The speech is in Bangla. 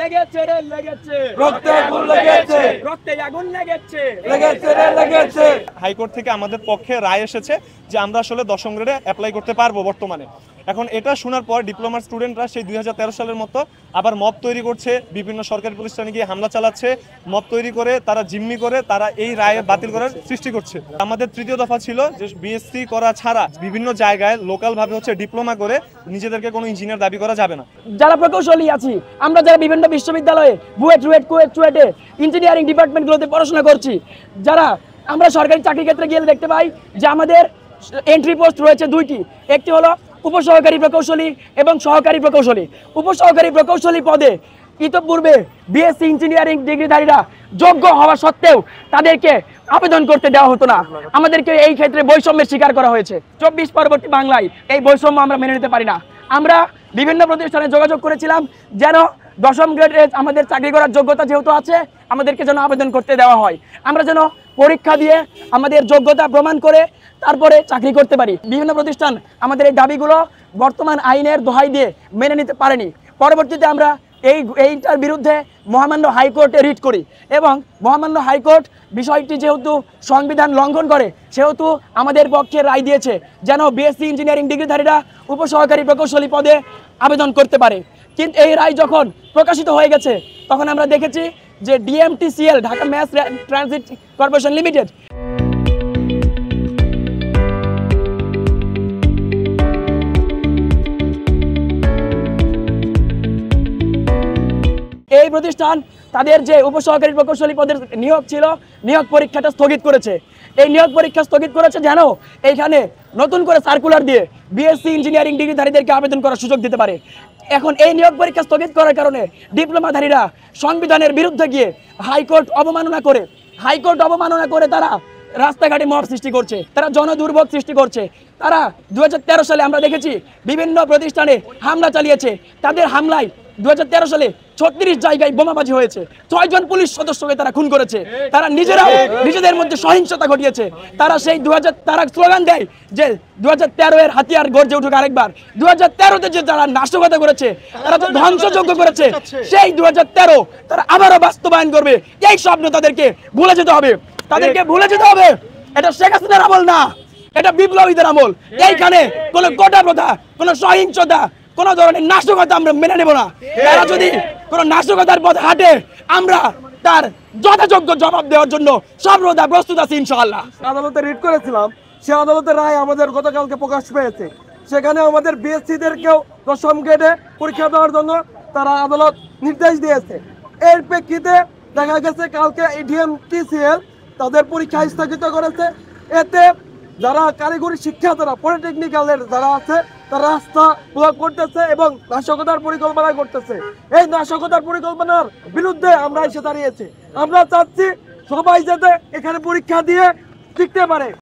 লেগেছে রে লেগেছে, রক্তে আগুন লেগেছে, রক্তে আগুন লেগেছে, লেগেছে রে লেগেছে। হাইকোর্ট থেকে আমাদের পক্ষে রায় এসেছে যে আমরা আসলে 10ম গ্রেডে অ্যাপ্লাই করতে পারবো বর্তমানে। এখন এটা শোনার পর ডিপ্লোমার স্টুডেন্টরা সেই 2013 সালের মতো আবার মব তৈরি করছে, বিভিন্ন সরকারি প্রতিষ্ঠানে গিয়ে হামলা চালাচ্ছে, মব তৈরি করে তারা জিম্মি করে তারা এই রায় বাতিল করার সৃষ্টি করছে। আমাদের তৃতীয় দফা ছিল যে বিএসসি করা ছাড়া বিভিন্ন জায়গায় লোকালভাবে ডিপ্লোমা করে নিজেদেরকে কোনো ইঞ্জিনিয়ার দাবি করা যাবে না। যারা প্রকৌশলী আছি, আমরা যারা বিভিন্ন বিশ্ববিদ্যালয়ে বুয়েট রুয়েট কুয়েট চুয়েটে ইঞ্জিনিয়ারিং ডিপার্টমেন্টগুলোতে পড়াশোনা করছি, যারা আমরা সরকারি চাকরি ক্ষেত্রে গিয়ে দেখতে পাই যে আমাদের এন্ট্রি পোস্ট রয়েছে দুইটি, একটি হলো উপসহকারী প্রকৌশলী এবং সহকারী প্রকৌশলী। উপসহকারী প্রকৌশলী পদে ইতপূর্বে বিএসসি ইঞ্জিনিয়ারিং ডিগ্রিধারীরা যোগ্য হওয়া সত্ত্বেও তাদেরকে আবেদন করতে দেওয়া হতো না। আমাদেরকে এই ক্ষেত্রে বৈষম্যের শিকার করা হয়েছে। 24 পরবর্তী বাংলায় এই বৈষম্য আমরা মেনে নিতে পারি না। আমরা বিভিন্ন প্রতিষ্ঠানে যোগাযোগ করেছিলাম যেন 10ম গ্রেডে আমাদের চাকরি করার যোগ্যতা যেহেতু আছে, আমাদেরকে যেন আবেদন করতে দেওয়া হয়, আমরা যেন পরীক্ষা দিয়ে আমাদের যোগ্যতা প্রমাণ করে তারপরে চাকরি করতে পারি। বিভিন্ন প্রতিষ্ঠান আমাদের এই দাবিগুলো বর্তমান আইনের দোহাই দিয়ে মেনে নিতে পারেনি। পরবর্তীতে আমরা এইটার বিরুদ্ধে মহামান্য হাইকোর্টে রিট করি এবং মহামান্য হাইকোর্ট বিষয়টি যেহেতু সংবিধান লঙ্ঘন করে সেহেতু আমাদের পক্ষে রায় দিয়েছে যেন বিএসসি ইঞ্জিনিয়ারিং ডিগ্রিধারীরা উপসহকারী প্রকৌশলী পদে আবেদন করতে পারে। কিন্তু এই রায় যখন প্রকাশিত হয়ে গেছে তখন আমরা দেখেছি যে DMTCL Dhaka mass transit corporation limited এই প্রতিষ্ঠান তাদের যে উপসহকারী প্রকৌশলী পদের নিয়োগ ছিল, নিয়োগ পরীক্ষাটা স্থগিত করেছে। এই নিয়োগ পরীক্ষা স্থগিত করেছে যেন এইখানে নতুন করে সার্কুলার দিয়ে বিএসসি ইঞ্জিনিয়ারিং ডিগ্রিধারীদেরকে আবেদন করার সুযোগ দিতে পারে। এখন এই নিয়োগ পরীক্ষা স্থগিত করার কারণে ডিপ্লোমাধারীরা সংবিধানের বিরুদ্ধে গিয়ে হাইকোর্ট অবমাননা করে তারা রাস্তাঘাটে মব সৃষ্টি করছে, তারা জনদুর্ভোগ সৃষ্টি করছে। তারা 2013 সালে আমরা দেখেছি বিভিন্ন প্রতিষ্ঠানে হামলা চালিয়েছে। তাদের হামলায় 2013 সালে 36 জায়গায় বোমাবাজি হয়েছে, 6 জন পুলিশ সদস্যকে তারা খুন করেছে। তারা নিজেরাও নিজেদের মধ্যে সহিংসতা ঘটিয়েছে। তারা সেই তারা স্লোগান দেয় যে 2013 এর হাতিয়ার গর্জে উঠুক আরেকবার। 2013-তে যে যারা নাশকতা করেছে, তারা তো ধ্বংসযজ্ঞ করেছে, সেই 2013 তারা আবারও বাস্তবায়ন করবে। এই স্বপ্ন তাদেরকে ভুলে যেতে হবে, তাদেরকে ভুলে যেতে হবে। এটা শেখ হাসিনার আমল না, এটা বিপ্লবীদের আমল। এইখানে কোনো গোটা প্রথা, কোনো সহিংসতা, কোন ধরনের নাশকতা আমরা মেনে নেব না। তারা যদি কোনো নাশকতার পথে হাঁটে আমরা তার যথাযোগ্য জবাব দেওয়ার জন্য সর্বদা প্রস্তুত আছি ইনশাআল্লাহ। আদালতে রিট করেছিলাম, সে আদালতের রায় আমাদের গতকালকে প্রকাশ পেয়েছে। সেখানে আমাদের বিএসসিদেরকেও 10ম গ্রেডে পরীক্ষা দেওয়ার জন্য তারা আদালত নির্দেশ দিয়েছে। এর প্রেক্ষিতে দেখা গেছে কালকে ডিএমটিসিএল তাদের পরীক্ষা স্থগিত করেছে। এতে যারা কারিগরি শিক্ষা তারা পলিটেকনিক্যালের যারা আছে তারা রাস্তা ব্লক করতেছে এবং নাশকতার পরিকল্পনা করতেছে। এই নাশকতার পরিকল্পনার বিরুদ্ধে আমরা এসে দাঁড়িয়েছি। আমরা চাচ্ছি সবাই যাতে এখানে পরীক্ষা দিয়ে টিকতে পারে।